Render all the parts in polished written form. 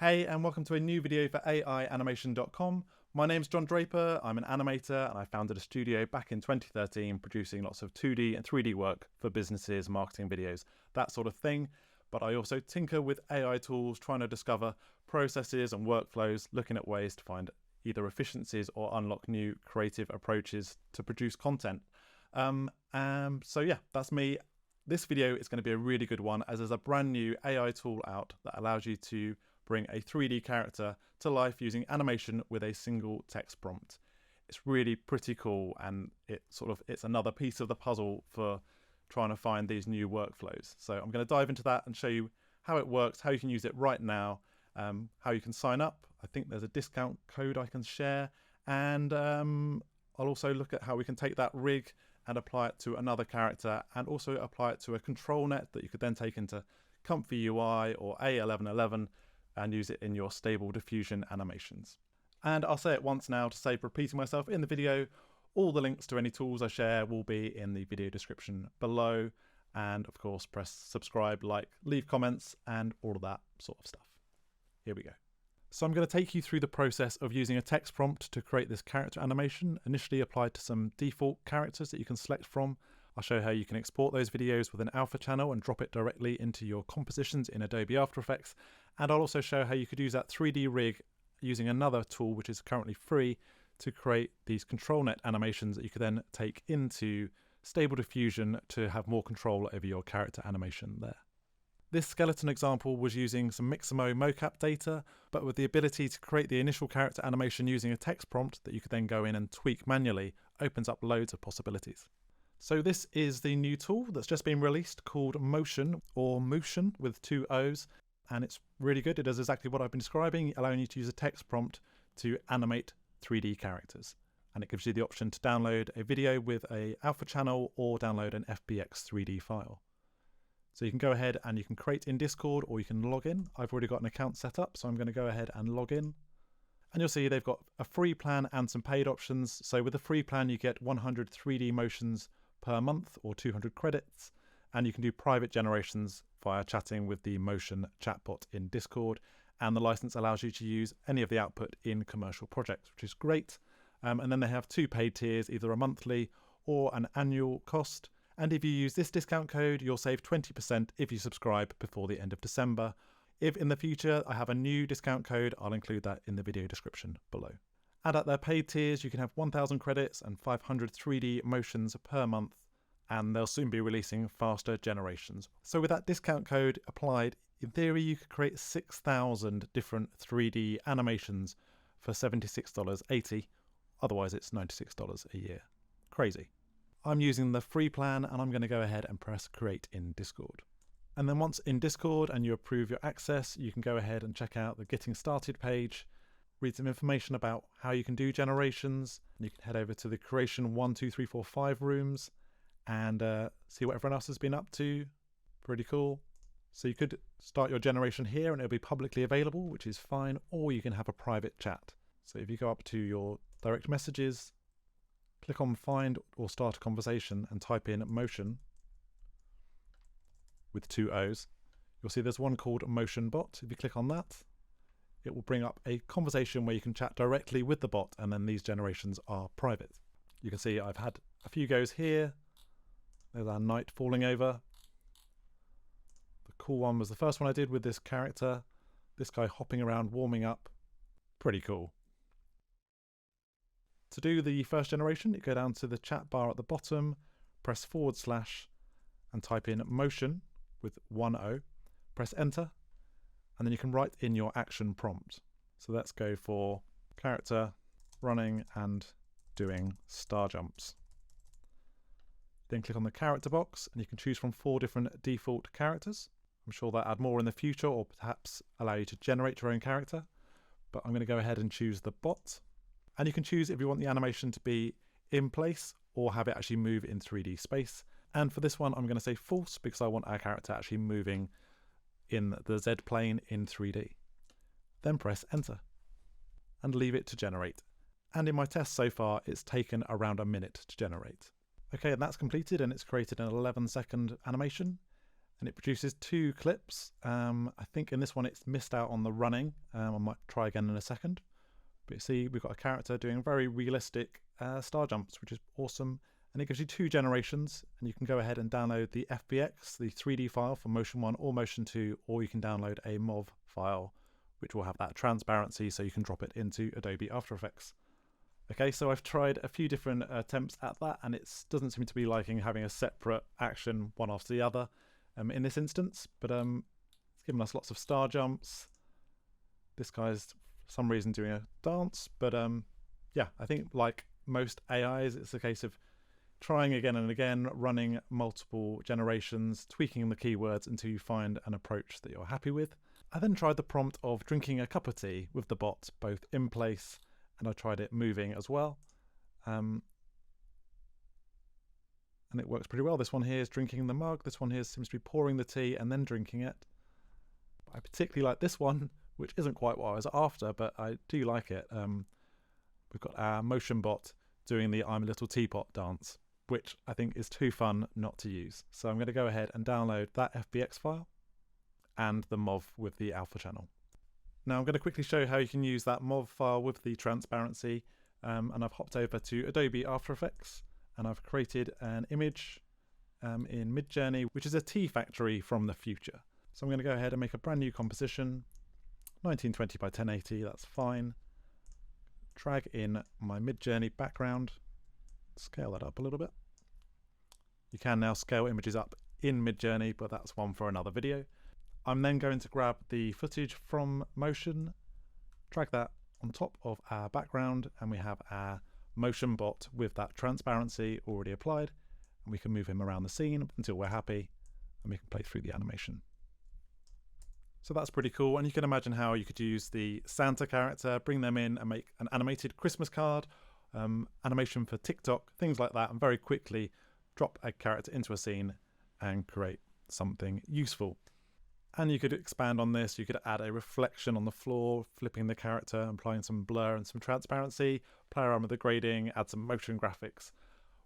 Hey, and welcome to a new video for AIanimation.com. My name's John Draper, I'm an animator, and I founded a studio back in 2013 producing lots of 2D and 3D work for businesses, marketing videos, that sort of thing. But I also tinker with AI tools, trying to discover processes and workflows, looking at ways to find either efficiencies or unlock new creative approaches to produce content. So yeah, that's me. This video is going to be a really good one, as there's a brand new AI tool out that allows you to bring a 3D character to life using animation with a single text prompt. It's really pretty cool, and it's another piece of the puzzle for trying to find these new workflows. So I'm going to dive into that and show you how it works, how you can use it right now, how you can sign up. I think there's a discount code I can share, and I'll also look at how we can take that rig and apply it to another character, and also apply it to a ControlNet that you could then take into ComfyUI or A1111 and use it in your stable diffusion animations. And I'll say it once now to save repeating myself in the video. All the links to any tools I share will be in the video description below. And of course, press subscribe, like, leave comments, and all of that sort of stuff. Here we go. So I'm going to take you through the process of using a text prompt to create this character animation, initially applied to some default characters that you can select from. I'll show how you can export those videos with an alpha channel and drop it directly into your compositions in Adobe After Effects. And I'll also show how you could use that 3D rig using another tool which is currently free to create these ControlNet animations that you could then take into Stable Diffusion to have more control over your character animation there. This skeleton example was using some Mixamo mocap data, but with the ability to create the initial character animation using a text prompt that you could then go in and tweak manually, opens up loads of possibilities. So this is the new tool that's just been released called Mootion, or Mootion with 2 O's, and it's really good. It does exactly what I've been describing, allowing you to use a text prompt to animate 3D characters. And it gives you the option to download a video with a alpha channel or download an FBX 3D file. So you can go ahead and you can create in Discord, or you can log in. I've already got an account set up, so I'm going to go ahead and log in. And you'll see they've got a free plan and some paid options. So with the free plan, you get 100 3D motions per month or 200 credits, and you can do private generations via chatting with the Mootion chatbot in Discord, and the license allows you to use any of the output in commercial projects, which is great. And then they have 2 paid tiers, either a monthly or an annual cost, and if you use this discount code you'll save 20% if you subscribe before the end of December. If in the future I have a new discount code, I'll include that in the video description below. And at their paid tiers you can have 1000 credits and 500 3D motions per month, and they'll soon be releasing faster generations. So with that discount code applied, in theory you could create 6,000 different 3D animations for $76.80, otherwise it's $96 a year. Crazy. I'm using the free plan, and I'm going to go ahead and press create in Discord. And then once in Discord and you approve your access, you can go ahead and check out the getting started page, read some information about how you can do generations, and you can head over to the creation 1, 2, 3, 4, 5 rooms and see what everyone else has been up to. Pretty cool. So you could start your generation here and it'll be publicly available, which is fine, or you can have a private chat. So if you go up to your direct messages, click on find or start a conversation and type in Mootion with 2 O's, you'll see there's one called Mootion Bot. If you click on that, it will bring up a conversation where you can chat directly with the bot, and then these generations are private. You can see I've had a few goes here. There's our night falling over. The cool one was the first one I did with this character. This guy hopping around, warming up. Pretty cool. To do the first generation, you go down to the chat bar at the bottom, press / and type in Mootion with 1 O, press enter, and then you can write in your action prompt. So let's go for character running and doing star jumps. Then click on the character box and you can choose from 4 different default characters. I'm sure they'll add more in the future, or perhaps allow you to generate your own character, but I'm going to go ahead and choose the bot. And you can choose if you want the animation to be in place or have it actually move in 3D space. And for this one, I'm going to say false because I want our character actually moving in the Z plane in 3D. Then press enter and leave it to generate. And in my test so far, it's taken around a minute to generate. Okay, and that's completed, and it's created an 11-second animation. and it produces 2 clips. I think in this one it's missed out on the running. I might try again in a second. But you see we've got a character doing very realistic star jumps, which is awesome. And it gives you 2 generations, and you can go ahead and download the FBX, the 3D file for Motion 1 or Motion 2, or you can download a MOV file, which will have that transparency so you can drop it into Adobe After Effects. Okay, so I've tried a few different attempts at that, and it doesn't seem to be liking having a separate action one after the other in this instance, but it's given us lots of star jumps. This guy's for some reason doing a dance, but yeah, I think like most AIs, it's a case of trying again and again, running multiple generations, tweaking the keywords until you find an approach that you're happy with. I then tried the prompt of drinking a cup of tea with the bot, both in place, and I tried it moving as well. And it works pretty well. This one here is drinking the mug. This one here seems to be pouring the tea and then drinking it. I particularly like this one, which isn't quite what I was after, but I do like it. We've got our motion bot doing the I'm a little teapot dance, which I think is too fun not to use. So I'm going to go ahead and download that FBX file and the MOV with the alpha channel. Now I'm going to quickly show how you can use that MOV file with the transparency, and I've hopped over to Adobe After Effects and I've created an image in MidJourney, which is a tea factory from the future. So I'm going to go ahead and make a brand new composition, 1920 by 1080, that's fine. Drag in my MidJourney background, scale that up a little bit. You can now scale images up in MidJourney, but that's one for another video. I'm then going to grab the footage from Motion, drag that on top of our background, and we have our motion bot with that transparency already applied, and we can move him around the scene until we're happy, and we can play through the animation. So that's pretty cool, and you can imagine how you could use the Santa character, bring them in and make an animated Christmas card, animation for TikTok, things like that, and very quickly drop a character into a scene and create something useful. And you could expand on this, you could add a reflection on the floor, flipping the character, applying some blur and some transparency, play around with the grading, add some motion graphics,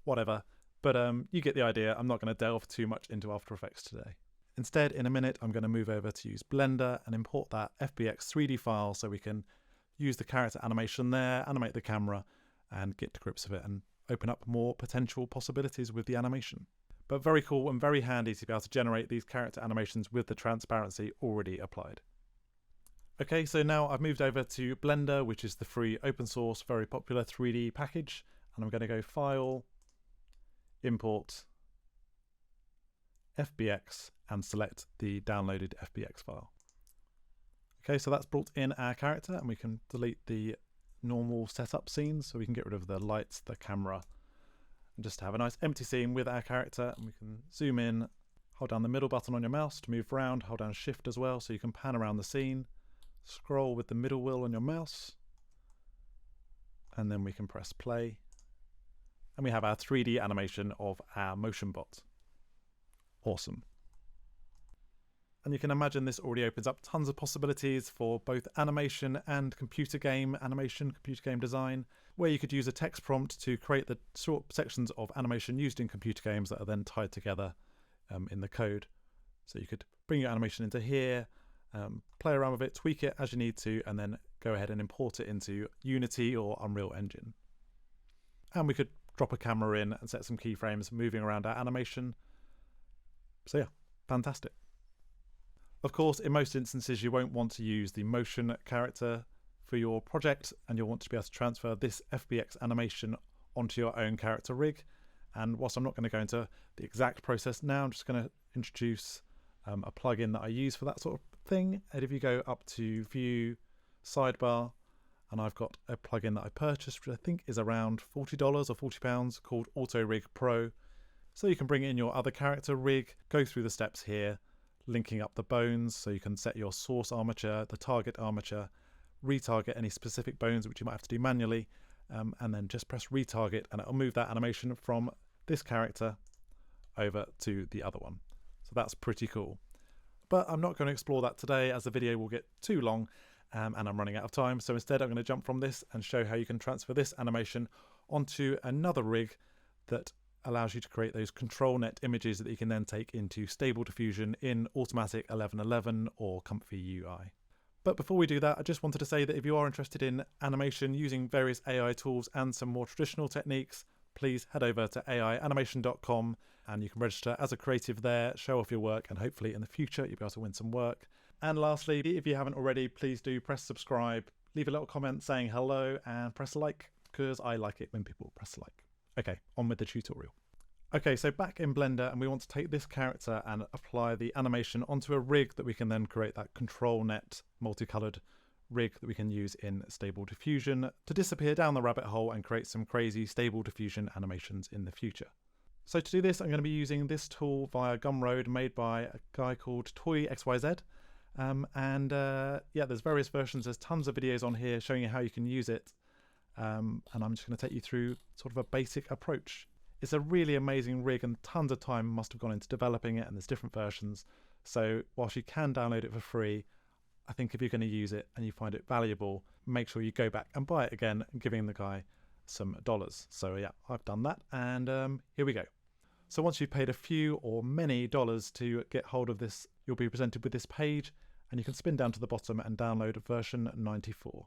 whatever. But you get the idea. I'm not going to delve too much into After Effects today. Instead, in a minute, I'm going to move over to use Blender and import that FBX 3D file so we can use the character animation there, animate the camera, and get to grips with it and open up more potential possibilities with the animation. But very cool and very handy to be able to generate these character animations with the transparency already applied. Okay, so now I've moved over to Blender, which is the free open source, very popular 3D package. And I'm going to go File, Import, FBX, and select the downloaded FBX file. Okay, so that's brought in our character, and we can delete the normal setup scenes, so we can get rid of the lights, the camera, and just have a nice empty scene with our character. And we can zoom in, hold down the middle button on your mouse to move around, hold down Shift as well so you can pan around the scene, scroll with the middle wheel on your mouse, and then we can press play, and we have our 3D animation of our motion bot. Awesome. And you can imagine this already opens up tons of possibilities for both animation and computer game animation, computer game design, where you could use a text prompt to create the short sections of animation used in computer games that are then tied together in the code. So you could bring your animation into here, play around with it, tweak it as you need to, and then go ahead and import it into Unity or Unreal Engine. And we could drop a camera in and set some keyframes moving around our animation. So yeah, fantastic. Of course, in most instances, you won't want to use the motion character for your project, and you'll want to be able to transfer this FBX animation onto your own character rig. And whilst I'm not going to go into the exact process now, I'm just going to introduce a plugin that I use for that sort of thing. And if you go up to View, Sidebar, and I've got a plugin that I purchased, which I think is around $40 or £40, called Auto Rig Pro. So you can bring in your other character rig, go through the steps here, linking up the bones, so you can set your source armature, the target armature, retarget any specific bones which you might have to do manually, and then just press retarget and it'll move that animation from this character over to the other one. So that's pretty cool. But I'm not going to explore that today as the video will get too long and I'm running out of time. So instead I'm going to jump from this and show how you can transfer this animation onto another rig that allows you to create those ControlNet images that you can then take into Stable Diffusion in Automatic 1111 or ComfyUI. But before we do that, I just wanted to say that if you are interested in animation using various AI tools and some more traditional techniques, please head over to aianimation.com and you can register as a creative there, show off your work, and hopefully in the future you'll be able to win some work. And lastly, if you haven't already, please do press subscribe, leave a little comment saying hello, and press like, because I like it when people press like. Okay, on with the tutorial. Okay, so back in Blender, and we want to take this character and apply the animation onto a rig that we can then create that ControlNet multicolored rig that we can use in Stable Diffusion to disappear down the rabbit hole and create some crazy Stable Diffusion animations in the future. So to do this, I'm going to be using this tool via Gumroad, made by a guy called ToyXYZ. Yeah, there's various versions. There's tons of videos on here showing you how you can use it. And I'm just going to take you through sort of a basic approach. It's a really amazing rig, and tons of time must have gone into developing it, and there's different versions. So whilst you can download it for free, I think if you're going to use it and you find it valuable, make sure you go back and buy it again, giving the guy some dollars. So yeah, I've done that, and here we go. So once you've paid a few or many dollars to get hold of this, you'll be presented with this page, and you can spin down to the bottom and download version 94.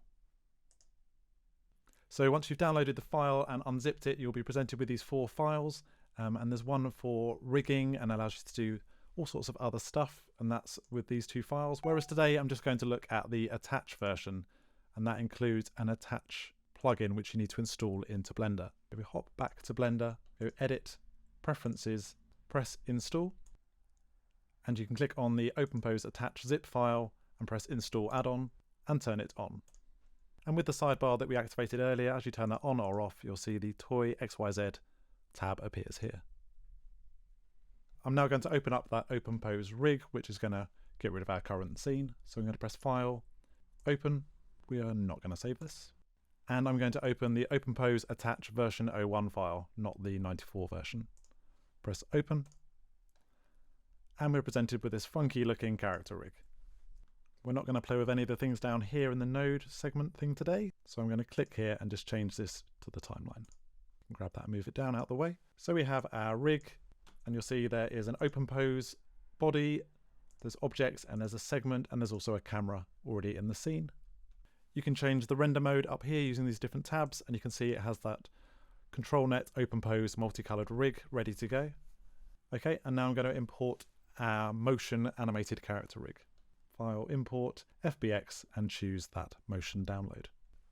So once you've downloaded the file and unzipped it, you'll be presented with these 4 files, and there's one for rigging and allows you to do all sorts of other stuff, and that's with these 2 files. Whereas today I'm just going to look at the attach version, and that includes an attach plugin which you need to install into Blender. If we hop back to Blender, go Edit, Preferences, press Install, and you can click on the OpenPose attach zip file and press Install add-on and turn it on. And with the sidebar that we activated earlier, as you turn that on or off, you'll see the ToyXYZ tab appears here. I'm now going to open up that OpenPose rig, which is going to get rid of our current scene. So I'm going to press File, Open. We are not going to save this. And I'm going to open the OpenPose attach version 01 file, not the 94 version. Press Open. And we're presented with this funky looking character rig. We're not going to play with any of the things down here in the node segment thing today, so I'm going to click here and just change this to the timeline. Grab that and move it down out of the way. So we have our rig, and you'll see there is an OpenPose body, there's objects, and there's a segment, and there's also a camera already in the scene. You can change the render mode up here using these different tabs, and you can see it has that ControlNet OpenPose multicolored rig ready to go. Okay, and now I'm going to import our motion animated character rig. File, Import, FBX, and choose that motion download.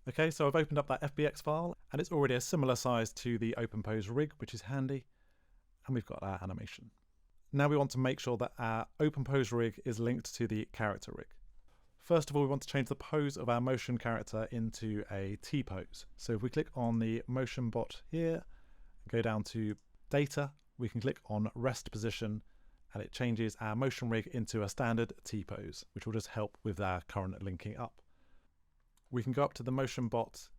Okay, so I've opened up that FBX file, and it's already a similar size to the OpenPose rig, which is handy, and we've got our animation. Now we want to make sure that our OpenPose rig is linked to the character rig. First of all, we want to change the pose of our motion character into a T-pose. So if we click on the motion bot here, go down to Data, we can click on Rest Position, and it changes our motion rig into a standard T-pose, which will just help with our current linking up. We can go up to the motion bot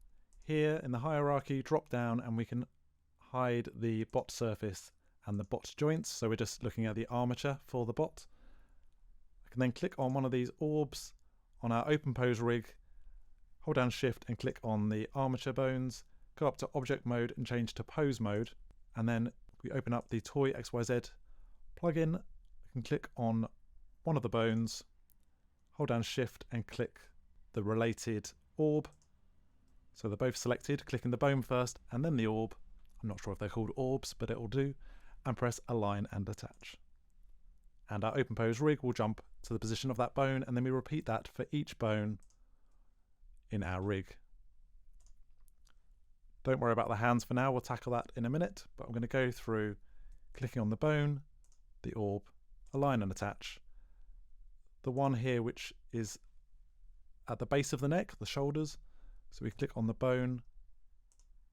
here in the hierarchy, drop down, and we can hide the bot surface and the bot joints. So we're just looking at the armature for the bot. I can then click on one of these orbs on our OpenPose rig, hold down Shift and click on the armature bones, go up to object mode and change to pose mode, and then we open up the ToyXYZ plugin. I can click on one of the bones, hold down Shift and click the related orb. So they're both selected, clicking the bone first and then the orb. I'm not sure if they're called orbs, but it will do. And press Align and Attach. And our OpenPose rig will jump to the position of that bone, and then we repeat that for each bone in our rig. Don't worry about the hands for now, we'll tackle that in a minute, but I'm going to go through clicking on the bone, the orb, align and attach. The one here which is at the base of the neck, the shoulders, so we click on the bone,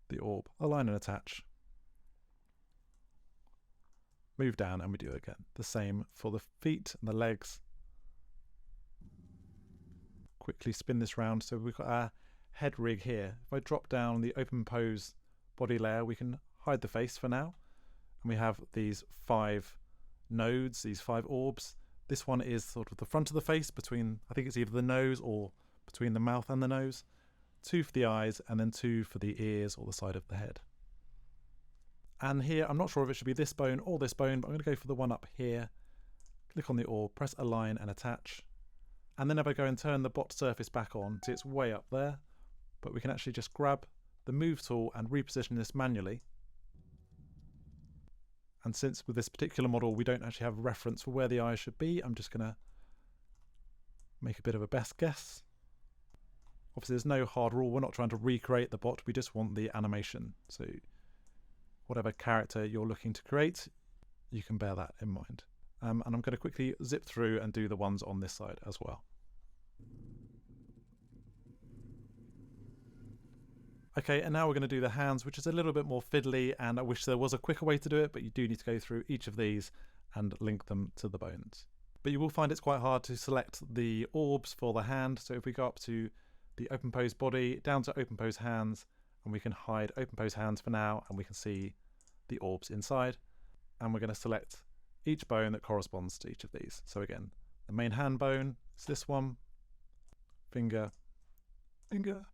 the orb, align and attach. Move down and we do it again. The same for the feet and the legs. Quickly spin this round. So we've got our head rig here. If I drop down the OpenPose body layer, we can hide the face for now. And we have these 5 nodes, these 5 orbs. This one is sort of the front of the face between, I think it's either the nose or between the mouth and the nose. 2 for the eyes, and then 2 for the ears or the side of the head. And here, I'm not sure if it should be this bone or this bone, but I'm going to go for the one up here. Click on the orb, press align and attach. And then if I go and turn the bot surface back on, see it's way up there, but we can actually just grab the move tool and reposition this manually. And since with this particular model we don't actually have a reference for where the eye should be, I'm just going to make a bit of a best guess. Obviously there's no hard rule, we're not trying to recreate the bot, we just want the animation. So whatever character you're looking to create, you can bear that in mind. And I'm going to quickly zip through and do the ones on this side as well. Okay, and now we're going to do the hands, which is a little bit more fiddly, and I wish there was a quicker way to do it, but you do need to go through each of these and link them to the bones. But you will find it's quite hard to select the orbs for the hand, so if we go up to the OpenPose body, down to OpenPose hands, and we can hide OpenPose hands for now, and we can see the orbs inside, and we're going to select each bone that corresponds to each of these. So again, the main hand bone is this one, finger, finger,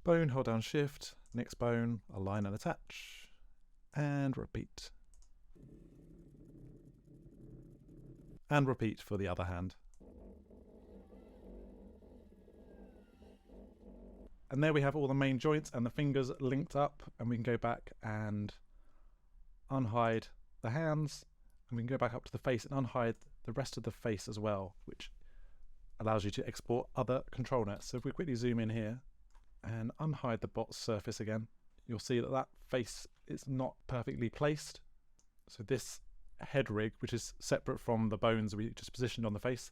bone, hold down shift, next bone, align and attach, and repeat. And repeat for the other hand. And there we have all the main joints and the fingers linked up, and we can go back and unhide the hands, and we can go back up to the face and unhide the rest of the face as well, which allows you to export other control nets. So if we quickly zoom in here and unhide the bot's surface again, you'll see that that face is not perfectly placed. So this head rig, which is separate from the bones we just positioned on the face,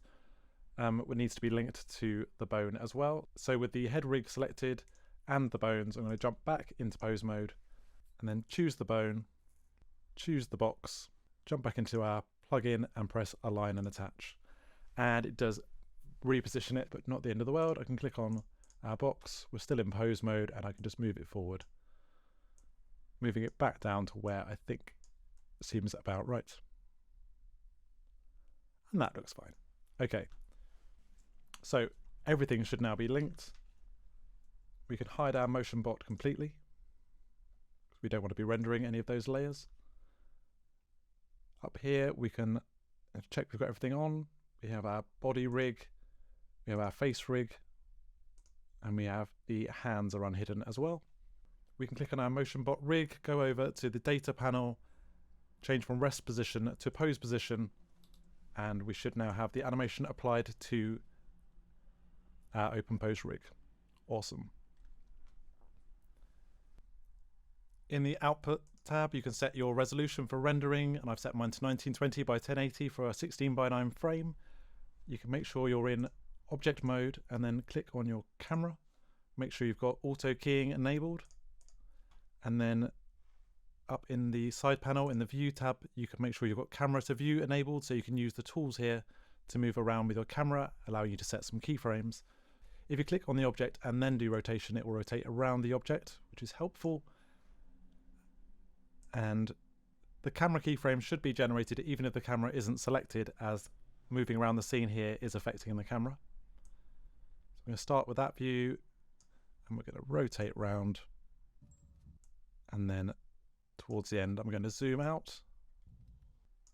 needs to be linked to the bone as well. So with the head rig selected and the bones, I'm going to jump back into pose mode and then choose the bone, choose the box, jump back into our plugin and press align and attach. And it does reposition it, but not the end of the world. I can click on our box, we're still in pose mode, and I can just move it forward, moving it back down to where I think seems about right. And that looks fine. Okay. So everything should now be linked. We can hide our motion bot completely. We don't want to be rendering any of those layers. Up here we can check we've got everything on. We have our body rig, we have our face rig, and we have the hands are unhidden as well. We can click on our motion bot rig, go over to the data panel, change from rest position to pose position, and we should now have the animation applied to our OpenPose rig. Awesome. In the output tab, you can set your resolution for rendering, and I've set mine to 1920 by 1080 for a 16:9 frame. You can make sure you're in object mode and then click on your camera. Make sure you've got auto keying enabled, and then up in the side panel in the view tab, you can make sure you've got camera to view enabled, so you can use the tools here to move around with your camera, allowing you to set some keyframes. If you click on the object and then do rotation, it will rotate around the object, which is helpful. And the camera keyframe should be generated even if the camera isn't selected, as moving around the scene here is affecting the camera. So I'm going to start with that view, and we're going to rotate round, and then towards the end I'm going to zoom out,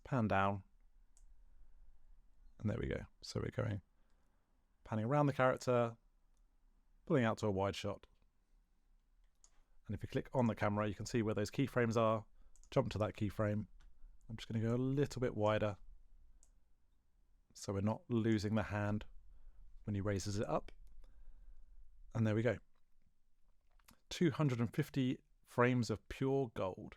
pan down, and there we go. So we're going panning around the character, pulling out to a wide shot. And if you click on the camera, you can see where those keyframes are. Jump to that keyframe. I'm just going to go a little bit wider so we're not losing the hand when he raises it up. And there we go. 250 frames of pure gold.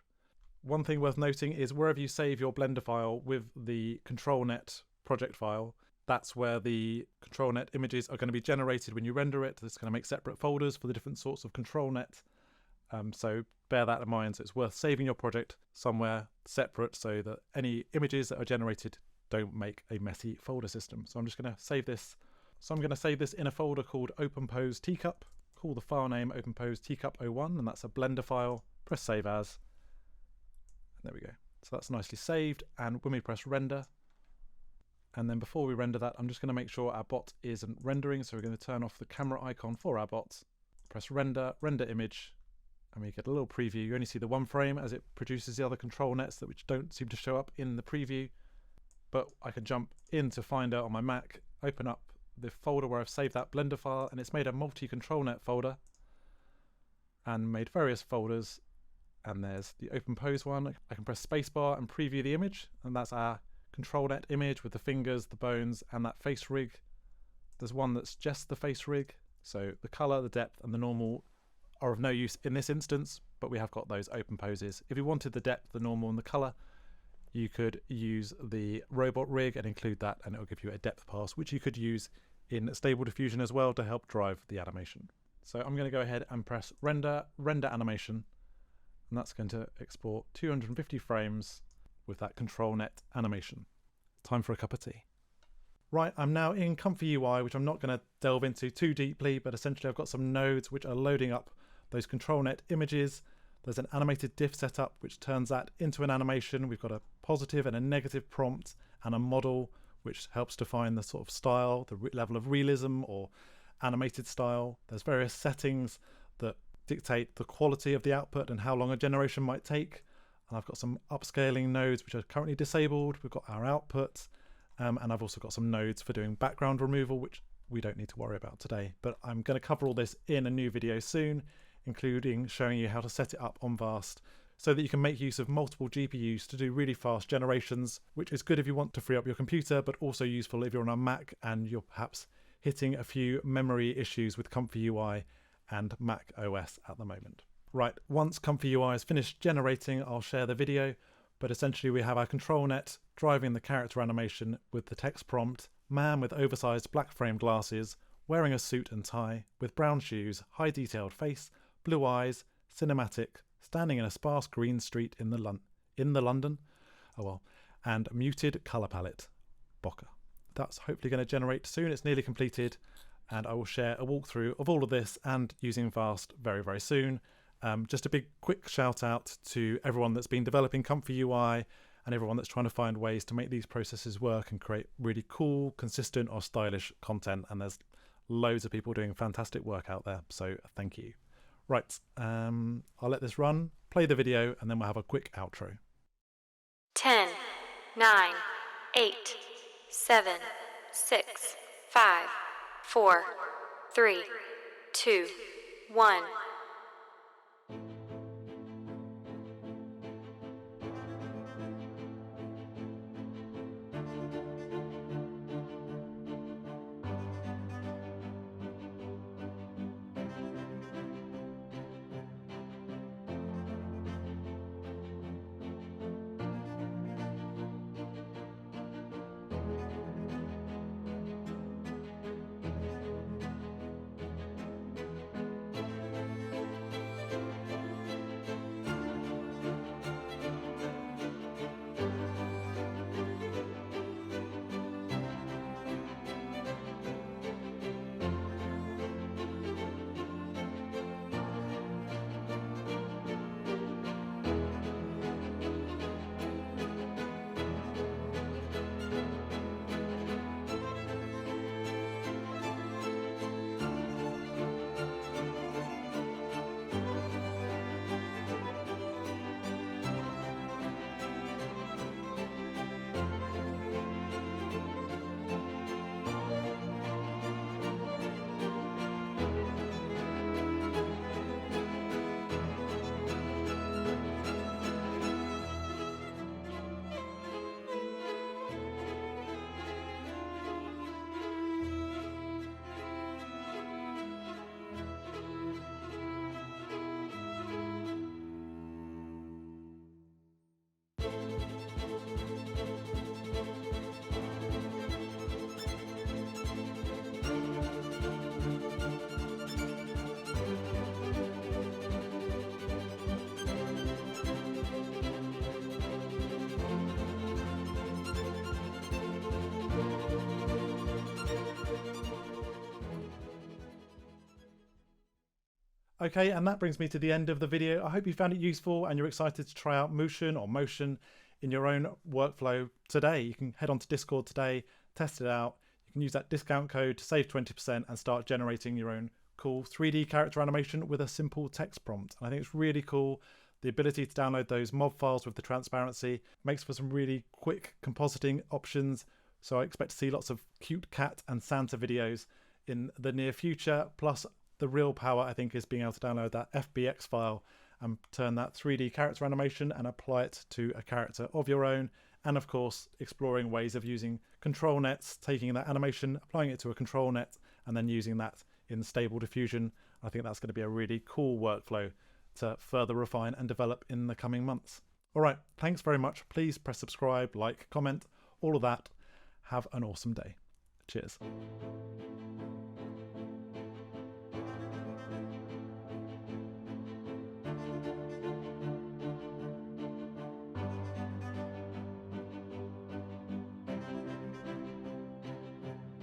One thing worth noting is wherever you save your Blender file with the ControlNet project file, that's where the ControlNet images are going to be generated when you render it. It's going to make separate folders for the different sorts of ControlNet. So bear that in mind. So it's worth saving your project somewhere separate so that any images that are generated don't make a messy folder system. So I'm just going to save this. So I'm going to save this in a folder called OpenPose Teacup. Call the file name OpenPose Teacup01, and that's a Blender file. Press Save As. And there we go. So that's nicely saved. And when we press Render, and then before we render that, I'm just going to make sure our bot isn't rendering. So we're going to turn off the camera icon for our bot. Press Render, Render Image, and we get a little preview. You only see the one frame as it produces the other control nets which don't seem to show up in the preview. But I can jump into Finder on my Mac, open up the folder where I've saved that Blender file, and it's made a multi-ControlNet folder and made various folders. And there's the OpenPose one. I can press spacebar and preview the image, and that's our ControlNet image with the fingers, the bones, and that face rig. There's one that's just the face rig, so the color, the depth, and the normal are of no use in this instance, but we have got those open poses. If you wanted the depth, the normal, and the color, you could use the robot rig and include that, and it will give you a depth pass, which you could use in Stable Diffusion as well to help drive the animation. So I'm going to go ahead and press render animation, and that's going to export 250 frames with that ControlNet animation. Time for a cup of tea. Right, I'm now in ComfyUI, which I'm not going to delve into too deeply, but essentially I've got some nodes which are loading up those ControlNet images. There's an animated diff setup which turns that into an animation. We've got a positive and a negative prompt and a model which helps define the sort of style, the level of realism or animated style. There's various settings that dictate the quality of the output and how long a generation might take. And I've got some upscaling nodes which are currently disabled. We've got our output, and I've also got some nodes for doing background removal, which we don't need to worry about today. But I'm going to cover all this in a new video soon, including showing you how to set it up on Vast so that you can make use of multiple GPUs to do really fast generations, which is good if you want to free up your computer, but also useful if you're on a Mac and you're perhaps hitting a few memory issues with ComfyUI and Mac OS at the moment. Right, once ComfyUI is finished generating, I'll share the video, but essentially we have our ControlNet driving the character animation with the text prompt, man with oversized black frame glasses, wearing a suit and tie, with brown shoes, high detailed face, blue eyes, cinematic, standing in a sparse green street in the London, and muted colour palette, bokeh. That's hopefully going to generate soon. It's nearly completed, and I will share a walkthrough of all of this and using Vast very, very soon. Just a big quick shout out to everyone that's been developing ComfyUI and everyone that's trying to find ways to make these processes work and create really cool, consistent or stylish content. And there's loads of people doing fantastic work out there. So thank you. Right, I'll let this run, play the video, and then we'll have a quick outro. 10, 9, 8, 7, 6, 5, 4, 3, 2, 1. Okay, and that brings me to the end of the video. I hope you found it useful and you're excited to try out Mootion or Mootion in your own workflow today. You can head on to Discord today, test it out. You can use that discount code to save 20% and start generating your own cool 3D character animation with a simple text prompt. And I think it's really cool. The ability to download those mob files with the transparency makes for some really quick compositing options. So I expect to see lots of cute cat and Santa videos in the near future. Plus the real power, I think, is being able to download that FBX file and turn that 3D character animation and apply it to a character of your own. And of course, exploring ways of using ControlNets, taking that animation, applying it to a ControlNet, and then using that in Stable Diffusion. I think that's going to be a really cool workflow to further refine and develop in the coming months. All right, thanks very much. Please press subscribe, like, comment, all of that. Have an awesome day. Cheers.